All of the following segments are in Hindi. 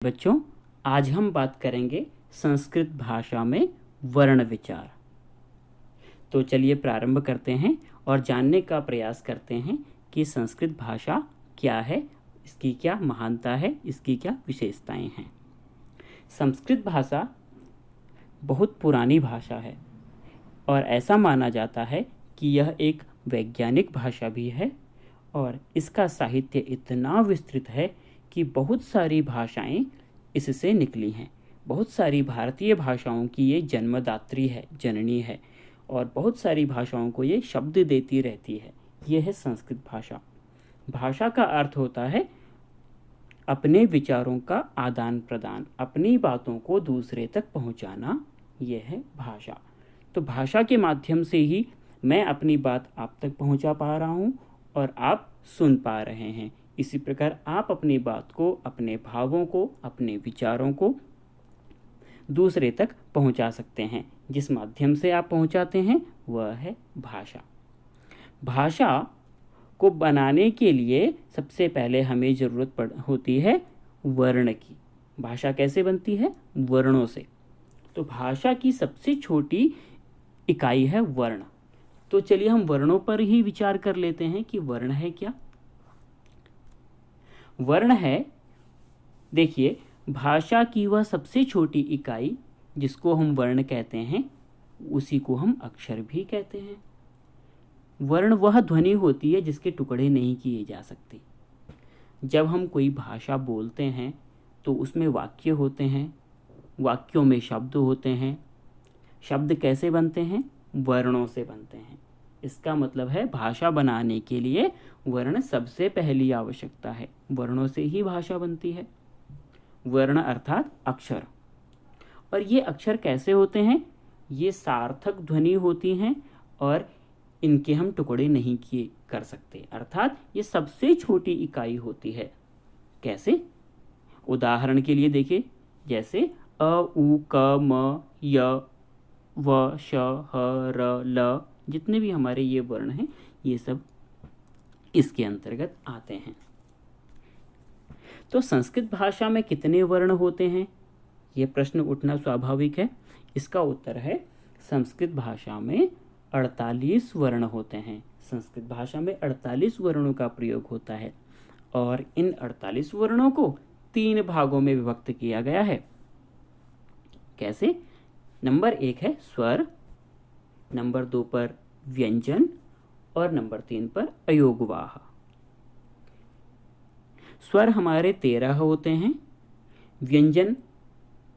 बच्चों, आज हम बात करेंगे संस्कृत भाषा में वर्ण विचार। तो चलिए प्रारंभ करते हैं और जानने का प्रयास करते हैं कि संस्कृत भाषा क्या है, इसकी क्या महानता है, इसकी क्या विशेषताएं हैं। संस्कृत भाषा बहुत पुरानी भाषा है और ऐसा माना जाता है कि यह एक वैज्ञानिक भाषा भी है और इसका साहित्य इतना विस्तृत है कि बहुत सारी भाषाएं इससे निकली हैं। बहुत सारी भारतीय भाषाओं की ये जन्मदात्री है, जननी है, और बहुत सारी भाषाओं को ये शब्द देती रहती है। ये है संस्कृत भाषा। भाषा का अर्थ होता है अपने विचारों का आदान प्रदान, अपनी बातों को दूसरे तक पहुंचाना, ये है भाषा। तो भाषा के माध्यम से ही मैं अपनी बात आप तक पहुंचा पा रहा हूं और आप सुन पा रहे हैं। इसी प्रकार आप अपनी बात को, अपने भावों को, अपने विचारों को दूसरे तक पहुंचा सकते हैं। जिस माध्यम से आप पहुंचाते हैं वह है भाषा। भाषा को बनाने के लिए सबसे पहले हमें ज़रूरत होती है वर्ण की। भाषा कैसे बनती है? वर्णों से। तो भाषा की सबसे छोटी इकाई है वर्ण। तो चलिए हम वर्णों पर ही विचार कर लेते हैं कि वर्ण है क्या। वर्ण है, देखिए, भाषा की वह सबसे छोटी इकाई जिसको हम वर्ण कहते हैं, उसी को हम अक्षर भी कहते हैं। वर्ण वह ध्वनि होती है जिसके टुकड़े नहीं किए जा सकते। जब हम कोई भाषा बोलते हैं तो उसमें वाक्य होते हैं, वाक्यों में शब्द होते हैं। शब्द कैसे बनते हैं? वर्णों से बनते हैं। इसका मतलब है भाषा बनाने के लिए वर्ण सबसे पहली आवश्यकता है। वर्णों से ही भाषा बनती है। वर्ण अर्थात अक्षर। और ये अक्षर कैसे होते हैं? ये सार्थक ध्वनि होती हैं और इनके हम टुकड़े नहीं किए कर सकते, अर्थात ये सबसे छोटी इकाई होती है। कैसे? उदाहरण के लिए देखिए, जैसे अ, उ, क, म, य, व, श, ह, र, ल, जितने भी हमारे ये वर्ण हैं, ये सब इसके अंतर्गत आते हैं। तो संस्कृत भाषा में कितने वर्ण होते हैं? ये प्रश्न उठना स्वाभाविक है। इसका उत्तर है संस्कृत भाषा में 48 वर्ण होते हैं। संस्कृत भाषा में 48 वर्णों का प्रयोग होता है और इन 48 वर्णों को 3 भागों में विभक्त किया गया है। कैसे? नंबर 1 है स्वर, नंबर 2 पर व्यंजन और नंबर 3 पर अयोगवाह। स्वर हमारे 13 होते हैं, व्यंजन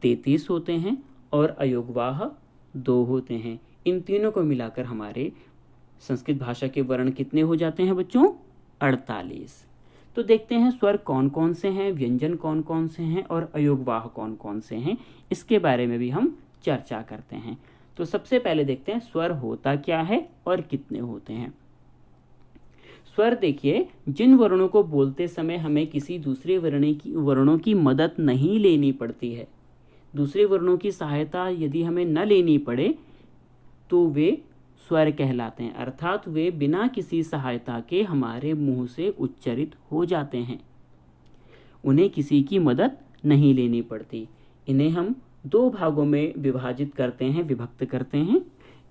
33 होते हैं और अयोगवाह 2 होते हैं। इन तीनों को मिलाकर हमारे संस्कृत भाषा के वर्ण कितने हो जाते हैं बच्चों? 48। तो देखते हैं स्वर कौन कौन से हैं, व्यंजन कौन कौन से हैं और अयोगवाह कौन कौन से हैं। इसके बारे में भी हम चर्चा करते हैं। तो सबसे पहले देखते हैं स्वर होता क्या है और कितने होते हैं। स्वर, देखिए, जिन वर्णों को बोलते समय हमें किसी दूसरे वर्णों की मदद नहीं लेनी पड़ती है, दूसरे वर्णों की सहायता यदि हमें न लेनी पड़े तो वे स्वर कहलाते हैं, अर्थात वे बिना किसी सहायता के हमारे मुंह से उच्चारित हो जाते हैं। उन्हें किसी की मदद नहीं लेनी पड़ती। इन्हें हम 2 भागों में विभाजित करते हैं, विभक्त करते हैं।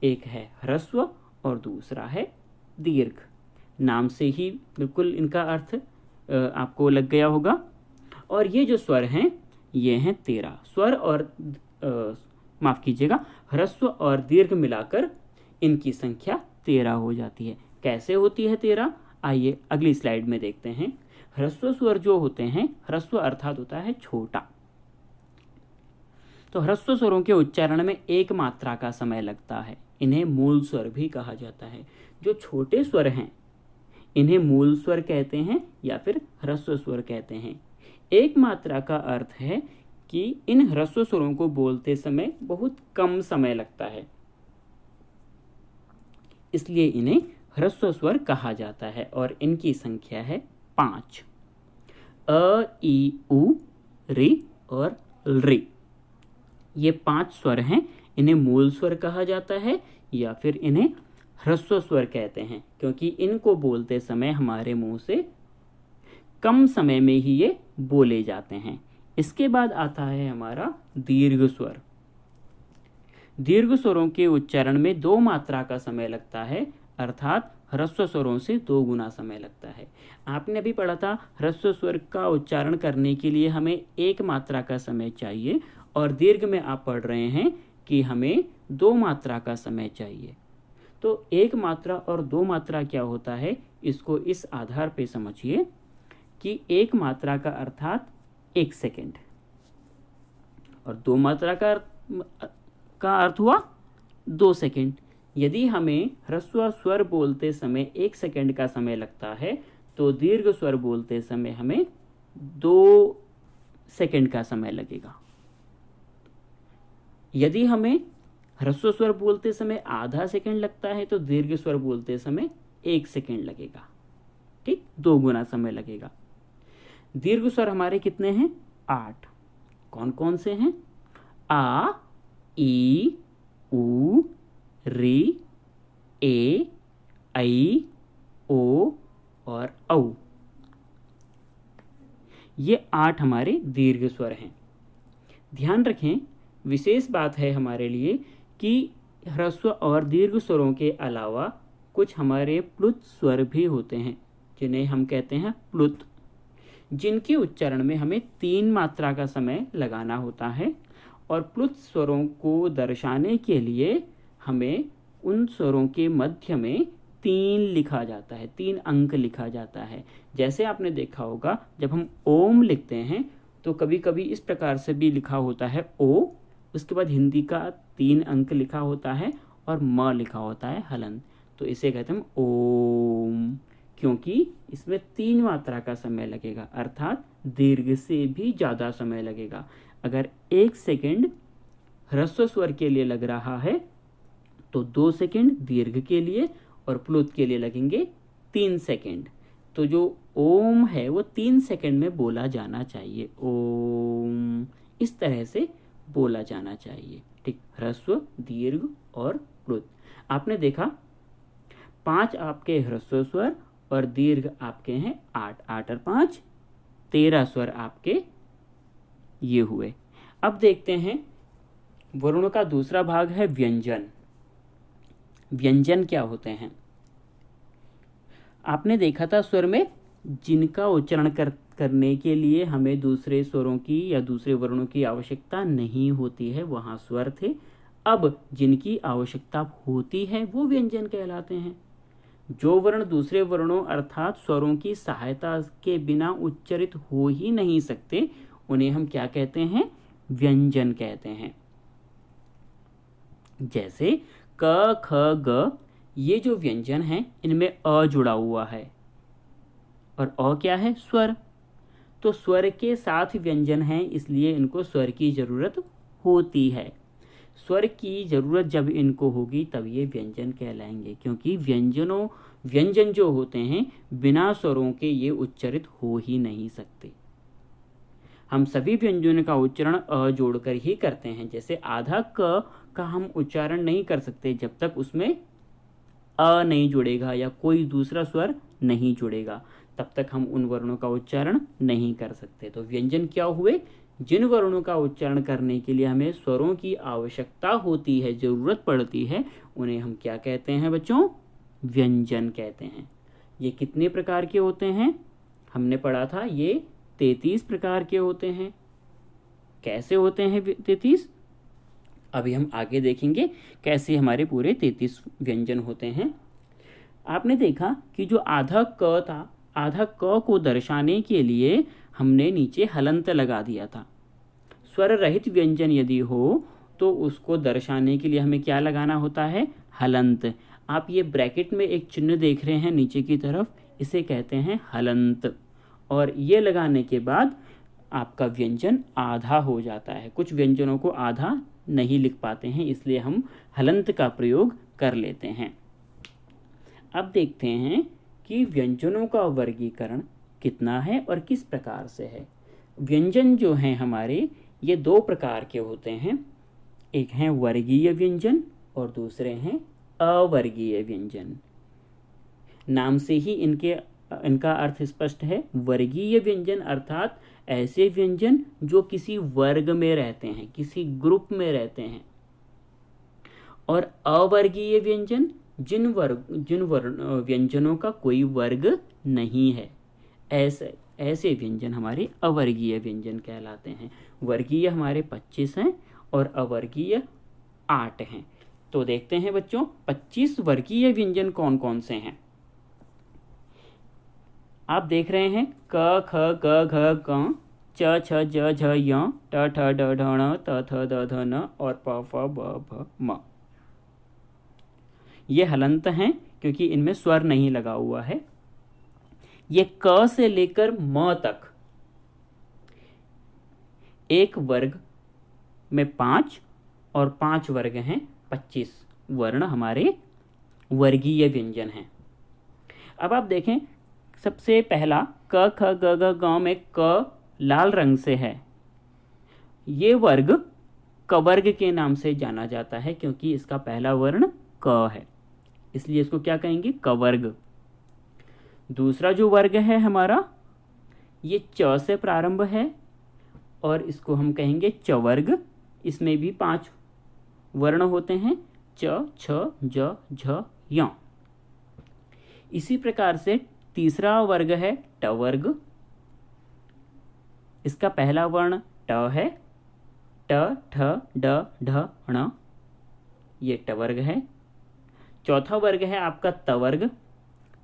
एक है ह्रस्व और दूसरा है दीर्घ। नाम से ही बिल्कुल इनका अर्थ आपको लग गया होगा। और ये जो स्वर हैं, ये हैं 13 स्वर और माफ कीजिएगा, ह्रस्व और दीर्घ मिलाकर इनकी संख्या 13 हो जाती है। कैसे होती है 13? आइए अगली स्लाइड में देखते हैं। ह्रस्व स्वर जो होते हैं, ह्रस्व अर्थात होता है छोटा। तो ह्रस्व स्वरों के उच्चारण में 1 मात्रा का समय लगता है। इन्हें मूल स्वर भी कहा जाता है। जो छोटे स्वर हैं इन्हें मूल स्वर कहते हैं या फिर ह्रस्व स्वर कहते हैं। 1 मात्रा का अर्थ है कि इन ह्रस्व स्वरों को बोलते समय बहुत कम समय लगता है, इसलिए इन्हें ह्रस्व स्वर कहा जाता है और इनकी संख्या है 5। अ, ई, उ, रि और ऋ। ये 5 स्वर हैं। इन्हें मूल स्वर कहा जाता है या फिर इन्हें ह्रस्व स्वर कहते हैं, क्योंकि इनको बोलते समय हमारे मुंह से कम समय में ही ये बोले जाते हैं, इसके बाद आता है हमारा दीर्घ स्वर। दीर्घ स्वरों के उच्चारण में 2 मात्रा का समय लगता है, अर्थात ह्रस्व स्वरों से 2 गुना समय लगता है। आपने अभी पढ़ा था ह्रस्व स्वर का उच्चारण करने के लिए हमें 1 मात्रा का समय चाहिए, और दीर्घ में आप पढ़ रहे हैं कि हमें 2 मात्रा का समय चाहिए। तो 1 मात्रा और 2 मात्रा क्या होता है, इसको इस आधार पे समझिए कि 1 मात्रा का अर्थात 1 सेकेंड, और 2 मात्रा का अर्थ हुआ 2 सेकेंड। यदि हमें ह्रस्व स्वर बोलते समय 1 सेकेंड का समय लगता है, तो दीर्घ स्वर बोलते समय हमें 2 सेकेंड का समय लगेगा। यदि हमें ह्रस्व स्वर बोलते समय आधा सेकेंड लगता है, तो दीर्घ स्वर बोलते समय 1 सेकेंड लगेगा। ठीक, 2 गुना समय लगेगा। दीर्घ स्वर हमारे कितने हैं? 8। कौन कौन से हैं? आ, ई, उ, री, ए, ऐ, ओ और औ। ये 8 हमारे दीर्घ स्वर हैं। ध्यान रखें, विशेष बात है हमारे लिए कि ह्रस्व और दीर्घ स्वरों के अलावा कुछ हमारे प्लुत स्वर भी होते हैं, जिन्हें हम कहते हैं प्लुत, जिनके उच्चारण में हमें 3 मात्रा का समय लगाना होता है। और प्लुत स्वरों को दर्शाने के लिए हमें उन स्वरों के मध्य में 3 लिखा जाता है, 3 अंक लिखा जाता है। जैसे आपने देखा होगा, जब हम ओम लिखते हैं तो कभी कभी इस प्रकार से भी लिखा होता है ओ, उसके बाद हिंदी का 3 अंक लिखा होता है, और म लिखा होता है हलंत। तो इसे कहते हैं ओम, क्योंकि इसमें 3 मात्रा का समय लगेगा, अर्थात दीर्घ से भी ज़्यादा समय लगेगा। अगर 1 सेकेंड ह्रस्व स्वर के लिए लग रहा है, तो 2 सेकेंड दीर्घ के लिए और प्लुत के लिए लगेंगे 3 सेकेंड। तो जो ओम है वो 3 सेकेंड में बोला जाना चाहिए। ओम, इस तरह से बोला जाना चाहिए। ठीक, ह्रस्व, दीर्घ और प्लुत। आपने देखा 5 आपके ह्रस्व स्वर और दीर्घ आपके हैं 8। 8 और 5 13 स्वर आपके ये हुए। अब देखते हैं वर्णों का दूसरा भाग है व्यंजन। व्यंजन क्या होते हैं? आपने देखा था स्वर में जिनका उच्चारण करने के लिए हमें दूसरे स्वरों की या दूसरे वर्णों की आवश्यकता नहीं होती है, वहाँ स्वर थे। अब जिनकी आवश्यकता होती है वो व्यंजन कहलाते हैं। जो वर्ण दूसरे वर्णों अर्थात स्वरों की सहायता के बिना उच्चरित हो ही नहीं सकते, उन्हें हम क्या कहते हैं? व्यंजन कहते हैं। जैसे क, ख, ग, ये जो व्यंजन हैं इनमें अ जुड़ा हुआ है, और अ क्या है? स्वर। तो स्वर के साथ व्यंजन है, इसलिए इनको स्वर की जरूरत होती है। स्वर की जरूरत जब इनको होगी तब ये व्यंजन कहलाएंगे, क्योंकि व्यंजन जो होते हैं बिना स्वरों के ये उच्चरित हो ही नहीं सकते। हम सभी व्यंजनों का उच्चारण अ जोड़कर ही करते हैं। जैसे आधा क का हम उच्चारण नहीं कर सकते जब तक उसमें अ नहीं जुड़ेगा या कोई दूसरा स्वर नहीं जुड़ेगा, तब तक हम उन वर्णों का उच्चारण नहीं कर सकते। तो व्यंजन क्या हुए? जिन वर्णों का उच्चारण करने के लिए हमें स्वरों की आवश्यकता होती है, जरूरत पड़ती है, उन्हें हम क्या कहते हैं बच्चों? व्यंजन कहते हैं। ये कितने प्रकार के होते हैं? हमने पढ़ा था ये 33 प्रकार के होते हैं। कैसे होते हैं 33? अभी हम आगे देखेंगे कैसे हमारे पूरे 33 व्यंजन होते हैं। आपने देखा कि जो आधा क था, आधा क को दर्शाने के लिए हमने नीचे हलंत लगा दिया था। स्वर रहित व्यंजन यदि हो तो उसको दर्शाने के लिए हमें क्या लगाना होता है? हलंत। आप ये ब्रैकेट में एक चिन्ह देख रहे हैं नीचे की तरफ, इसे कहते हैं हलंत। और ये लगाने के बाद आपका व्यंजन आधा हो जाता है। कुछ व्यंजनों को आधा नहीं लिख पाते हैं, इसलिए हम हलंत का प्रयोग कर लेते हैं। अब देखते हैं कि व्यंजनों का वर्गीकरण कितना है और किस प्रकार से है। व्यंजन जो हैं हमारे, ये 2 प्रकार के होते हैं। एक हैं वर्गीय व्यंजन और दूसरे हैं अवर्गीय व्यंजन। नाम से ही इनके इनका अर्थ स्पष्ट है। वर्गीय व्यंजन अर्थात ऐसे व्यंजन जो किसी वर्ग में रहते हैं, किसी ग्रुप में रहते हैं। और अवर्गीय व्यंजन जिन व्यंजनों का कोई वर्ग नहीं है, ऐसे व्यंजन हमारे अवर्गीय व्यंजन कहलाते हैं। वर्गीय हमारे 25 हैं और अवर्गीय 8 हैं। तो देखते हैं बच्चों 25 वर्गीय व्यंजन कौन कौन से हैं। आप देख रहे हैं क ख ग घ ग च छ ज झ य ट ठ ड ढ ण त थ द ध न और प फ ब भ म। ये हलंत हैं क्योंकि इनमें स्वर नहीं लगा हुआ है। ये क से लेकर म तक एक वर्ग में 5 और 5 वर्ग हैं 25 वर्ण हमारे वर्गीय व्यंजन हैं। अब आप देखें सबसे पहला क ख ग घ ग में क लाल रंग से है। ये वर्ग कवर्ग के नाम से जाना जाता है क्योंकि इसका पहला वर्ण क है, इसलिए इसको क्या कहेंगे कवर्ग। दूसरा जो वर्ग है हमारा ये च से प्रारंभ है और इसको हम कहेंगे चवर्ग। इसमें भी 5 वर्ण होते हैं च छ ज झ य। इसी प्रकार से तीसरा वर्ग है टवर्ग। इसका पहला वर्ण ट है, ट ठ ड ढ ण, ये टवर्ग है। चौथा वर्ग है आपका तवर्ग,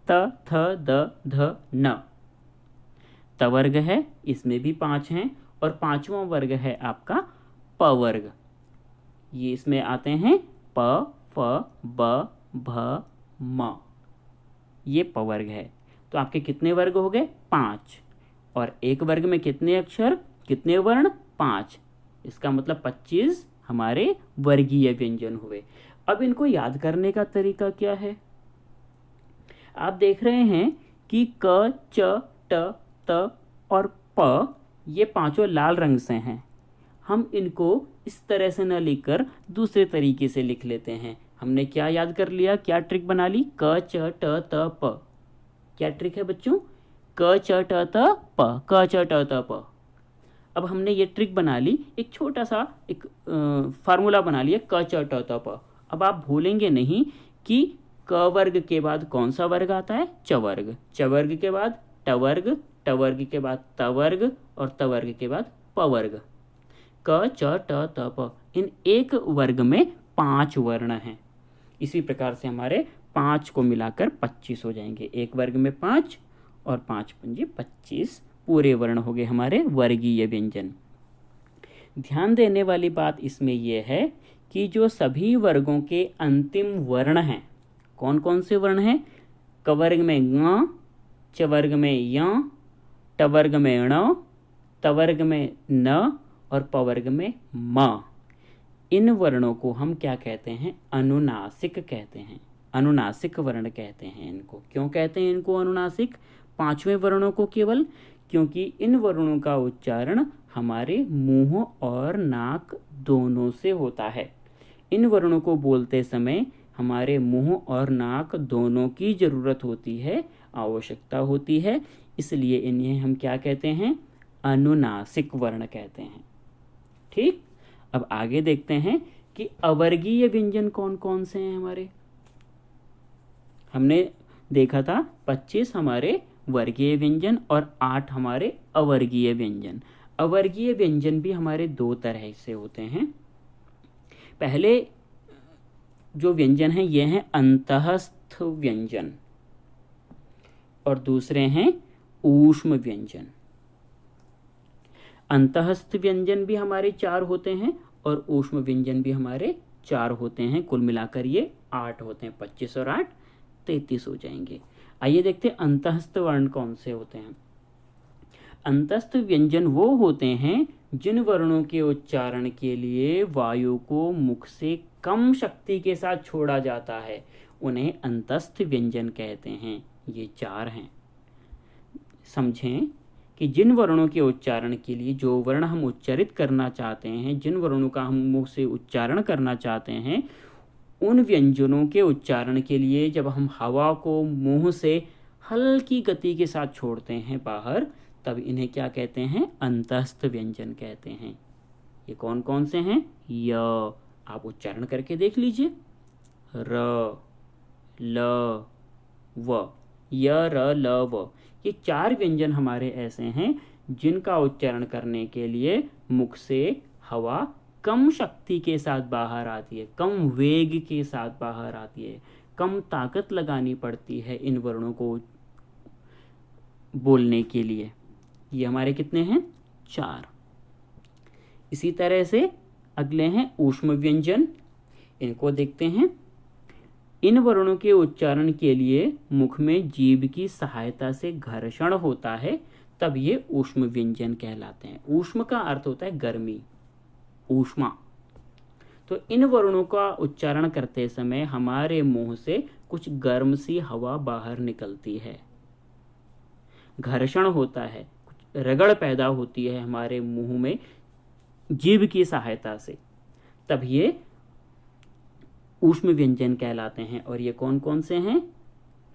त थ द ध न, तवर्ग है। इसमें भी 5 हैं। और 5वां वर्ग है आपका पवर्ग। ये इसमें आते हैं प फ ब भ म, ये पवर्ग है। तो आपके कितने वर्ग हो गए 5। और एक वर्ग में कितने अक्षर, कितने वर्ण 5। इसका मतलब 25 हमारे वर्गीय व्यंजन हुए। अब इनको याद करने का तरीका क्या है। आप देख रहे हैं कि क च ट त और प ये पांचों लाल रंग से हैं। हम इनको इस तरह से न लिखकर दूसरे तरीके से लिख लेते हैं। हमने क्या याद कर लिया, क्या ट्रिक बना ली, क च ट त प। क्या ट्रिक है बच्चों, क च ट त प, क च ट त प। अब हमने ये ट्रिक बना ली, एक छोटा सा एक फार्मूला बना लिया क च ट त प। अब आप भूलेंगे नहीं कि क वर्ग के बाद कौन सा वर्ग आता है, चवर्ग। चवर्ग के बाद टवर्ग, टवर्ग के बाद तवर्ग और तवर्ग के बाद पवर्ग। क च ट त प, इन एक वर्ग में 5 वर्ण हैं। इसी प्रकार से हमारे 5 को मिलाकर 25 हो जाएंगे। एक वर्ग में 5 और 5 पंजे 25 पूरे वर्ण हो गए हमारे वर्गीय व्यंजन। ध्यान देने वाली बात इसमें यह है कि जो सभी वर्गों के अंतिम वर्ण हैं, कौन कौन से वर्ण हैं, कवर्ग में ङ, चवर्ग में य, टवर्ग में ण, तवर्ग में न और पवर्ग में म। इन वर्णों को हम क्या कहते हैं, अनुनासिक कहते हैं। अनुनासिक वर्ण कहते हैं इनको। क्यों कहते हैं इनको अनुनासिक, 5वें वर्णों को केवल, क्योंकि इन वर्णों का उच्चारण हमारे मुंह और नाक दोनों से होता है। इन वर्णों को बोलते समय हमारे मुंह और नाक दोनों की जरूरत होती है, आवश्यकता होती है, इसलिए इन्हें हम क्या कहते हैं, अनुनासिक वर्ण कहते हैं। ठीक, अब आगे देखते हैं कि अवर्गीय व्यंजन कौन कौन से हैं हमारे। हमने देखा था 25 हमारे वर्गीय व्यंजन और 8 हमारे अवर्गीय व्यंजन। अवर्गीय व्यंजन भी हमारे 2 तरह से होते हैं। पहले जो व्यंजन हैं ये हैं अंतःस्थ व्यंजन और दूसरे हैं ऊष्म व्यंजन। अंतःस्थ व्यंजन भी हमारे 4 होते हैं और ऊष्म व्यंजन भी हमारे 4 होते हैं। कुल मिलाकर ये 8 होते हैं। 25 और 8 33 हो जाएंगे। आइए देखते हैं अंतःस्थ वर्ण कौन से होते हैं। अंतःस्थ व्यंजन वो होते हैं जिन वर्णों के उच्चारण के लिए वायु को मुख से कम शक्ति के साथ छोड़ा जाता है, उन्हें अंतःस्थ व्यंजन कहते हैं। ये 4 हैं। समझें कि जिन वर्णों के उच्चारण के लिए, जो वर्ण हम उच्चारित करना चाहते हैं, जिन वर्णों का हम मुंह से उच्चारण करना चाहते हैं, उन व्यंजनों के उच्चारण के लिए जब हम हवा को मुंह से हल्की गति के साथ छोड़ते हैं बाहर, तब इन्हें क्या कहते हैं? अंतस्थ व्यंजन कहते हैं। ये कौन कौन से हैं? य, आप उच्चारण करके देख लीजिए, र, ल, व, य, र, ल, व। ये 4 व्यंजन हमारे ऐसे हैं जिनका उच्चारण करने के लिए मुख से हवा कम शक्ति के साथ बाहर आती है, कम वेग के साथ बाहर आती है, कम ताकत लगानी पड़ती है इन वर्णों को बोलने के लिए। ये हमारे कितने हैं? 4। इसी तरह से अगले हैं ऊष्म व्यंजन। इनको देखते हैं। इन वर्णों के उच्चारण के लिए मुख में जीभ की सहायता से घर्षण होता है, तब ये ऊष्म व्यंजन कहलाते हैं। ऊष्म का अर्थ होता है गर्मी, ऊष्मा। तो इन वर्णों का उच्चारण करते समय हमारे मुंह से कुछ गर्म सी हवा बाहर निकलती है, घर्षण होता है, कुछ रगड़ पैदा होती है हमारे मुंह में जीभ की सहायता से, तब ये ऊष्म व्यंजन कहलाते हैं। और ये कौन कौन से हैं?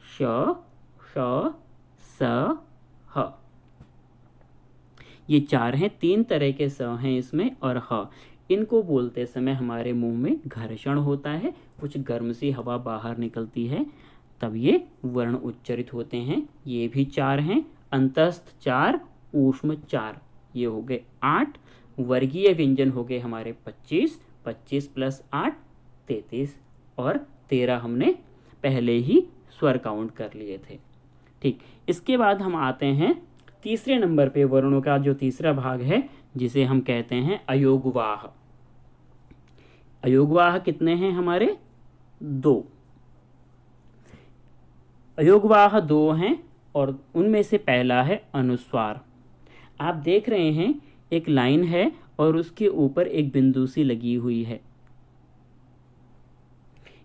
श, श, स, ह। ये 4 हैं। 3 तरह के स हैं इसमें और ह। इनको बोलते समय हमारे मुंह में घर्षण होता है, कुछ गर्म सी हवा बाहर निकलती है, तब ये वर्ण उच्चरित होते हैं। ये भी 4 हैं। अंतस्थ 4, ऊष्म 4, ये हो गए 8। वर्गीय व्यंजन हो गए हमारे 25, 25 + 8 33, और 13 हमने पहले ही स्वर काउंट कर लिए थे। ठीक, इसके बाद हम आते हैं तीसरे नंबर पे, वर्णों का जो तीसरा भाग है जिसे हम कहते हैं अयोगवाह। अयोगवाह कितने हैं हमारे? 2। अयोगवाह 2 हैं और उनमें से पहला है अनुस्वार। आप देख रहे हैं एक लाइन है और उसके ऊपर एक बिंदु सी लगी हुई है,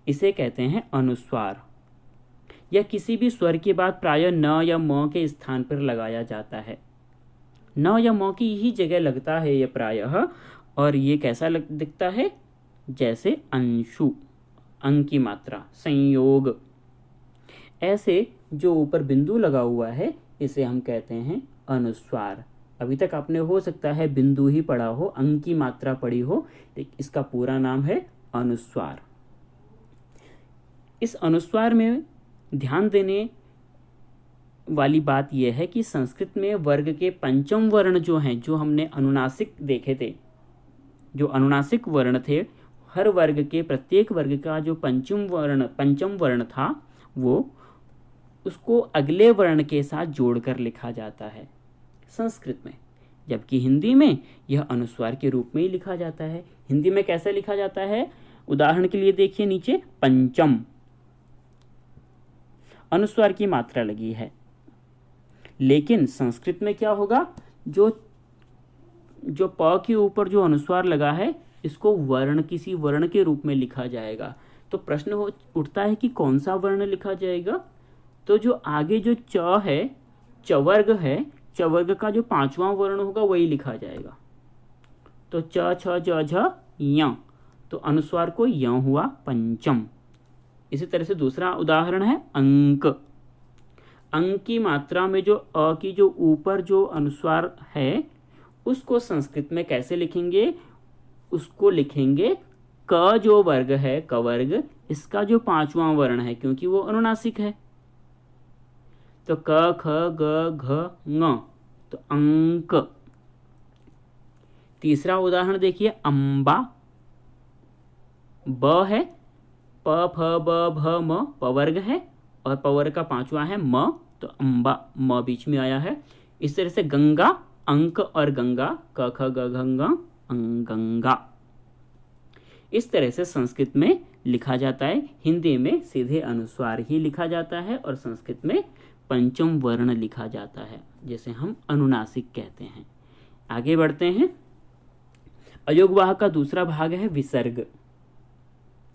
इसे कहते हैं अनुस्वार। यह किसी भी स्वर के बाद प्रायः न या म के स्थान पर लगाया जाता है। न या म की ही जगह लगता है यह प्रायः, और ये कैसा दिखता है? जैसे अंशु, अंक की मात्रा, संयोग। ऐसे जो ऊपर बिंदु लगा हुआ है इसे हम कहते हैं अनुस्वार। अभी तक आपने हो सकता है बिंदु ही पढ़ा हो, अंक की मात्रा पढ़ी हो, लेकिन इसका पूरा नाम है अनुस्वार। इस अनुस्वार में ध्यान देने वाली बात यह है कि संस्कृत में वर्ग के पंचम वर्ण जो हैं, जो हमने अनुनासिक देखे थे, जो अनुनासिक वर्ण थे, हर वर्ग के प्रत्येक वर्ग का जो पंचम वर्ण था वो उसको अगले वर्ण के साथ जोड़कर लिखा जाता है संस्कृत में, जबकि हिंदी में यह अनुस्वार के रूप में ही लिखा जाता है। हिंदी में कैसे लिखा जाता है? उदाहरण के लिए देखिए नीचे, पंचम, अनुस्वार की मात्रा लगी है। लेकिन संस्कृत में क्या होगा? जो प के ऊपर जो अनुस्वार लगा है इसको वर्ण, किसी वर्ण के रूप में लिखा जाएगा। तो प्रश्न उठता है कि कौन सा वर्ण लिखा जाएगा? तो जो आगे जो च है, चवर्ग है, चवर्ग का जो 5वां वर्ण होगा वही लिखा जाएगा। तो च, छ, ज, झ, य, तो अनुस्वार को य हुआ पंचम। इसी तरह से दूसरा उदाहरण है अंक। अंक की मात्रा में जो अ की जो ऊपर जो अनुस्वार है उसको संस्कृत में कैसे लिखेंगे? उसको लिखेंगे क, जो वर्ग है, कवर्ग, इसका जो 5वां वर्ण है, क्योंकि वो अनुनासिक है, तो क, ख, ग, घ, ङ, तो अंक। तीसरा उदाहरण देखिए, अंबा। ब है, प, फ, ब, भ, म, पवर्ग है और पवर्ग का 5वां है म, तो अंबा, म बीच में आया है। इस तरह से गंगा, अंक और गंगा, क, ख, ग, घ, ङ, गंगा। इस तरह से संस्कृत में लिखा जाता है। हिंदी में सीधे अनुस्वार ही लिखा जाता है और संस्कृत में पंचम वर्ण लिखा जाता है, जिसे हम अनुनासिक कहते हैं। आगे बढ़ते हैं। अयोगवाह का दूसरा भाग है विसर्ग।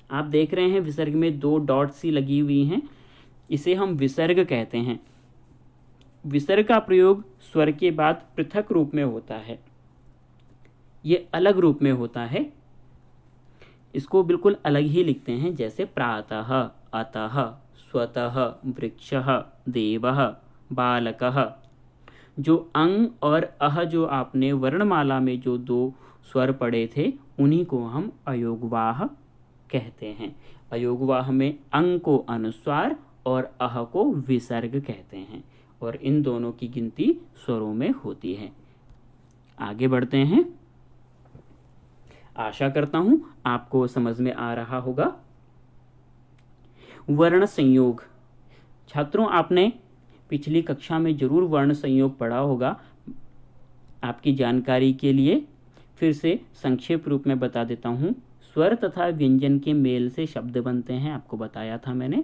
आप देख रहे हैं विसर्ग में 2 डॉट सी लगी हुई हैं, इसे हम विसर्ग कहते हैं। विसर्ग का प्रयोग स्वर के बाद पृथक रूप में होता है, ये अलग रूप में होता है। इसको बिल्कुल अलग ही लिखते हैं, जैसे प्रातः, अतः, स्वतः, वृक्षः, देवः, बालकः। जो अंग और अह जो आपने वर्णमाला में जो दो स्वर पढ़े थे उन्हीं को हम अयोगवाह कहते हैं। अयोगवाह में अंग को अनुस्वार और अह को विसर्ग कहते हैं और इन दोनों की गिनती स्वरों में होती है। आगे बढ़ते हैं। आशा करता हूं आपको समझ में आ रहा होगा। वर्ण संयोग। छात्रों, आपने पिछली कक्षा में जरूर वर्ण संयोग पढ़ा होगा। आपकी जानकारी के लिए फिर से संक्षेप रूप में बता देता हूं। स्वर तथा व्यंजन के मेल से शब्द बनते हैं, आपको बताया था मैंने।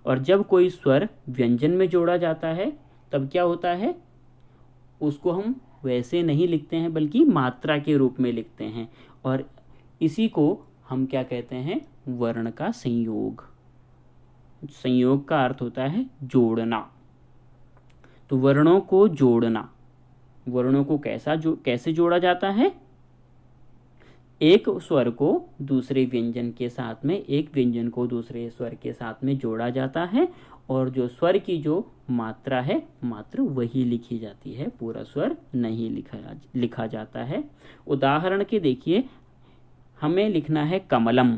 और जब कोई स्वर व्यंजन में जोड़ा जाता है तब क्या होता है, उसको हम वैसे नहीं लिखते हैं बल्कि मात्रा के रूप में लिखते हैं और इसी को हम क्या कहते हैं, वर्ण का संयोग। संयोग का अर्थ होता है जोड़ना। तो वर्णों को जोड़ना, वर्णों को कैसे जोड़ा जाता है, एक स्वर को दूसरे व्यंजन के साथ में, एक व्यंजन को दूसरे स्वर के साथ में जोड़ा जाता है और जो स्वर की जो मात्रा है मात्र वही लिखी जाती है, पूरा स्वर नहीं लिखा जाता है। उदाहरण के देखिए, हमें लिखना है कमलम,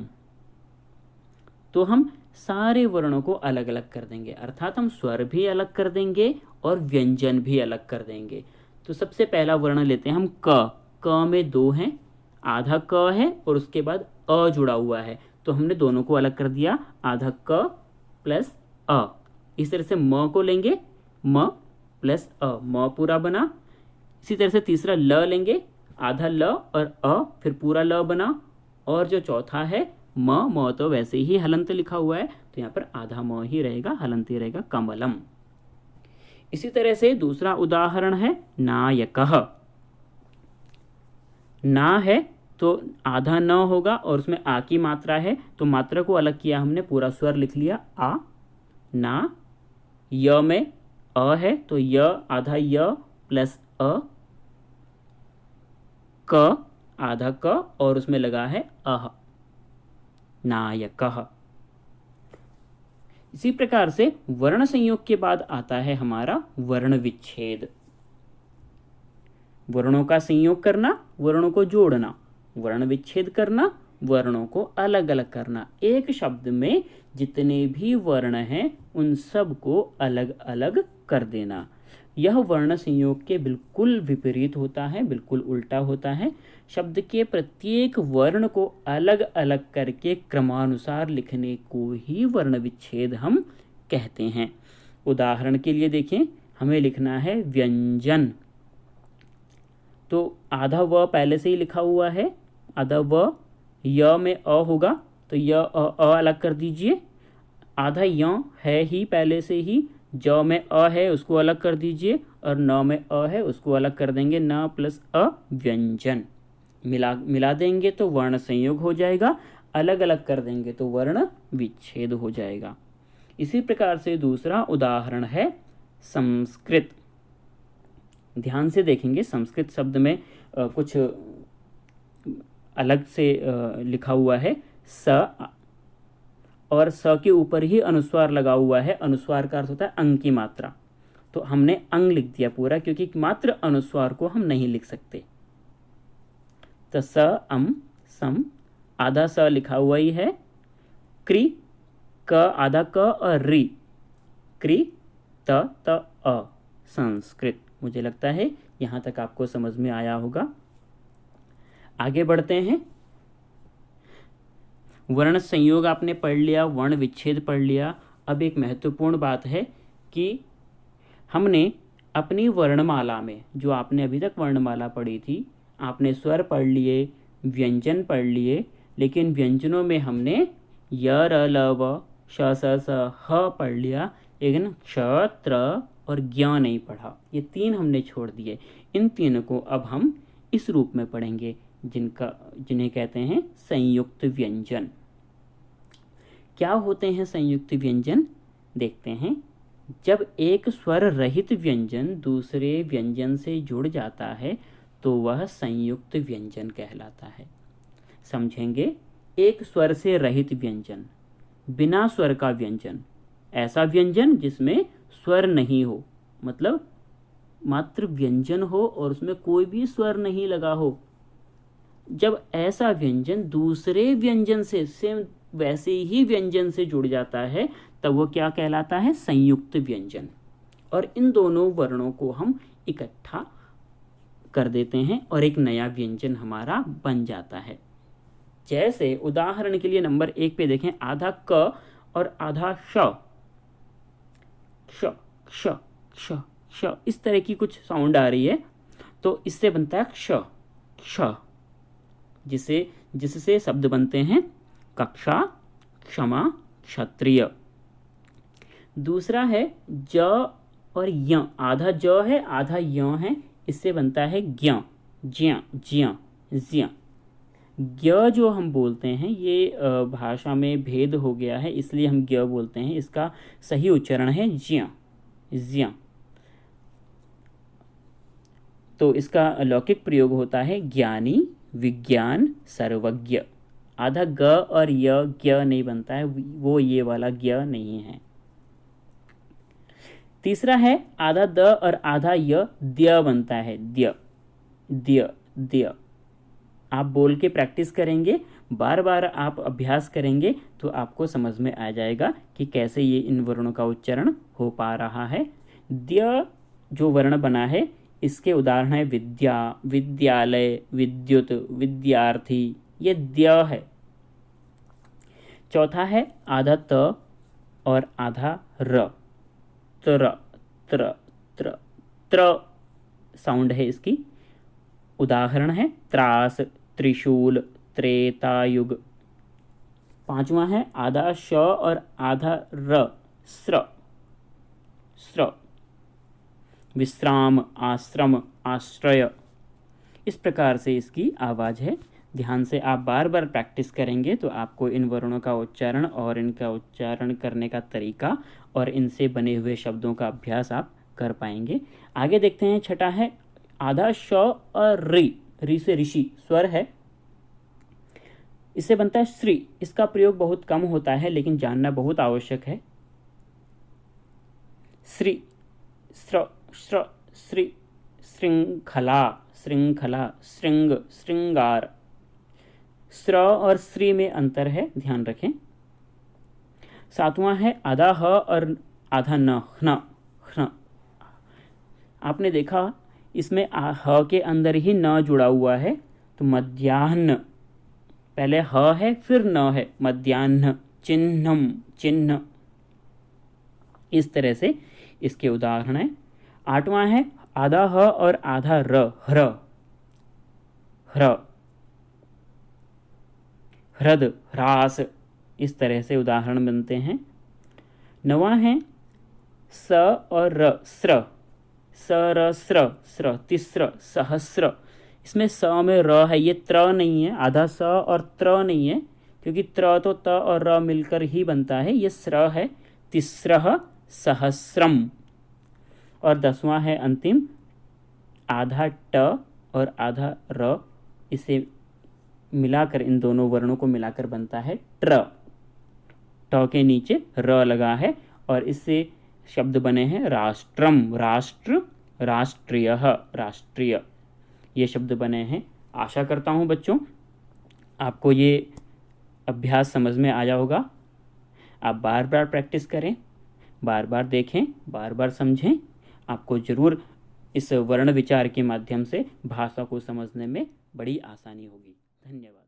तो हम सारे वर्णों को अलग अलग कर देंगे, अर्थात हम स्वर भी अलग कर देंगे और व्यंजन भी अलग कर देंगे। तो सबसे पहला वर्ण लेते हैं हम क में दो हैं, आधा क है और उसके बाद अ जुड़ा हुआ है, तो हमने दोनों को अलग कर दिया, आधा क प्लस अ। इस तरह से म को लेंगे, म प्लस अ, म पूरा बना। इसी तरह से तीसरा ल लेंगे, आधा ल और अ, फिर पूरा ल बना। और जो चौथा है म तो वैसे ही हलंत लिखा हुआ है तो यहाँ पर आधा म ही रहेगा, हलंत ही रहेगा, कमलम। इसी तरह से दूसरा उदाहरण है नायकः। ना है तो आधा न होगा और उसमें आ की मात्रा है तो मात्रा को अलग किया हमने, पूरा स्वर लिख लिया आ ना। य में अ है तो य, आधा य प्लस अ, क आधा क और उसमें लगा है अह, नायकः। इसी प्रकार से वर्ण संयोग के बाद आता है हमारा वर्ण विच्छेद। वर्णों का संयोग करना, वर्णों को जोड़ना, वर्ण विच्छेद करना, वर्णों को अलग अलग करना। एक शब्द में जितने भी वर्ण हैं उन सब को अलग अलग कर देना। यह वर्ण संयोग के बिल्कुल विपरीत होता है, बिल्कुल उल्टा होता है। शब्द के प्रत्येक वर्ण को अलग अलग करके क्रमानुसार लिखने को ही वर्ण विच्छेद हम कहते हैं। उदाहरण के लिए देखें, हमें लिखना है व्यंजन, तो आधा व पहले से ही लिखा हुआ है, आधा व, य में अ होगा तो य अ अलग कर दीजिए, आधा य है ही पहले से ही, ज में अ है उसको अलग कर दीजिए और न में अ है उसको अलग कर देंगे, न प्लस अ व्यंजन। मिला देंगे तो वर्ण संयोग हो जाएगा, अलग अलग कर देंगे तो वर्ण विच्छेद हो जाएगा। इसी प्रकार से दूसरा उदाहरण है संस्कृत। ध्यान से देखेंगे, संस्कृत शब्द में कुछ अलग से लिखा हुआ है, स और स के ऊपर ही अनुस्वार लगा हुआ है। अनुस्वार का अर्थ होता है अंग की मात्रा, तो हमने अंग लिख दिया पूरा क्योंकि मात्र अनुस्वार को हम नहीं लिख सकते। तो स अम सम, आधा स लिखा हुआ ही है, क्री क आधा क और री, क्री त अ, संस्कृत। मुझे लगता है यहाँ तक आपको समझ में आया होगा। आगे बढ़ते हैं। वर्ण संयोग आपने पढ़ लिया, वर्ण विच्छेद पढ़ लिया। अब एक महत्वपूर्ण बात है कि हमने अपनी वर्णमाला में, जो आपने अभी तक वर्णमाला पढ़ी थी, आपने स्वर पढ़ लिए, व्यंजन पढ़ लिए, लेकिन व्यंजनों में हमने य र ल व श स स ह पढ़ लिया, लेकिन क्ष त्र और ज्ञ नहीं पढ़ा। ये तीन हमने छोड़ दिए। इन तीनों को अब हम इस रूप में पढ़ेंगे जिन्हें कहते हैं संयुक्त व्यंजन। क्या होते हैं संयुक्त व्यंजन, देखते हैं। जब एक स्वर रहित व्यंजन दूसरे व्यंजन से जुड़ जाता है तो वह संयुक्त व्यंजन कहलाता है। समझेंगे, एक स्वर से रहित व्यंजन, बिना स्वर का व्यंजन, ऐसा व्यंजन जिसमें स्वर नहीं हो, मतलब मात्र व्यंजन हो और उसमें कोई भी स्वर नहीं लगा हो। जब ऐसा व्यंजन दूसरे व्यंजन से सेम वैसे ही व्यंजन से जुड़ जाता है तब वो क्या कहलाता है? संयुक्त व्यंजन। और इन दोनों वर्णों को हम इकट्ठा कर देते हैं और एक नया व्यंजन हमारा बन जाता है। जैसे उदाहरण के लिए नंबर 1 पे देखें, आधा क और आधा श, क्ष क्ष क्ष क्ष, इस तरह की कुछ साउंड आ रही है, तो इससे बनता है क्ष क्ष, जिससे शब्द बनते हैं कक्षा, क्षमा, क्षत्रिय। दूसरा है ज और य, आधा ज है आधा य है, इससे बनता है ज्ञ, ज्ञ, ज्ञ, ज्ञ। ज्ञ जो हम बोलते हैं ये भाषा में भेद हो गया है, इसलिए हम ज्ञ बोलते हैं। इसका सही उच्चारण है ज्ञ, ज्ञ। तो इसका लौकिक प्रयोग होता है ज्ञानी, विज्ञान, सर्वज्ञ। आधा ग और य ज्ञ नहीं बनता है, वो ये वाला ज्ञ नहीं है। तीसरा है आधा द और आधा य द्य बनता है, द्य, द्य, द्य। आप बोल के प्रैक्टिस करेंगे, बार बार आप अभ्यास करेंगे तो आपको समझ में आ जाएगा कि कैसे ये इन वर्णों का उच्चारण हो पा रहा है। द्य जो वर्ण बना है इसके उदाहरण है विद्या, विद्यालय, विद्युत, विद्यार्थी, ये द्य है। चौथा है आधा त और आधा र, त्र, त्र, त्र, त्र साउंड है इसकी। उदाहरण है त्रास, त्रिशूल, त्रेतायुग। पांचवा है आधा श और आधा र, स्र, स्र, विश्राम, आश्रम, आश्रय। इस प्रकार से इसकी आवाज़ है। ध्यान से आप बार बार प्रैक्टिस करेंगे तो आपको इन वर्णों का उच्चारण और इनका उच्चारण करने का तरीका और इनसे बने हुए शब्दों का अभ्यास आप कर पाएंगे। आगे देखते हैं, छठा है आधा श और री, री से ऋषि स्वर है, इससे बनता है श्री। इसका प्रयोग बहुत कम होता है लेकिन जानना बहुत आवश्यक है। श्री, श्र, श्र, श्री, श्रृंखला, श्रृंखला, श्रृंग, श्रृंगार। श्र और श्री में अंतर है, ध्यान रखें। सातवां है आधा ह और आधा न, ह्न, ह्न। आपने देखा इसमें ह के अंदर ही न जुड़ा हुआ है, तो मध्याह्न, पहले ह है फिर न है, मध्याह्न, चिन्हम, चिन्ह। इस तरह से इसके उदाहरण है। आठवां है आधा ह और आधा र, ह्र, ह्र, ह्रद, ह्रास। इस तरह से उदाहरण बनते हैं। नवां है स और र, स्र, स र स्र, स्र, तिस्र, सहस्र। इसमें स में र है, ये त्र नहीं है, आधा स और त्र नहीं है, क्योंकि त्र तो त और र मिलकर ही बनता है, ये स्र है, तिस्रः सहस्रम। और 10वां है अंतिम, आधा ट और आधा र, इसे मिलाकर, इन दोनों वर्णों को मिलाकर बनता है ट्र। ट के नीचे र लगा है और इससे शब्द बने हैं राष्ट्रम, राष्ट्र, राष्ट्रीयः, राष्ट्रीय। ये शब्द बने हैं। आशा करता हूँ बच्चों आपको ये अभ्यास समझ में आया होगा। आप बार बार प्रैक्टिस करें, बार बार देखें, बार बार समझें। आपको ज़रूर इस वर्ण विचार के माध्यम से भाषा को समझने में बड़ी आसानी होगी। धन्यवाद।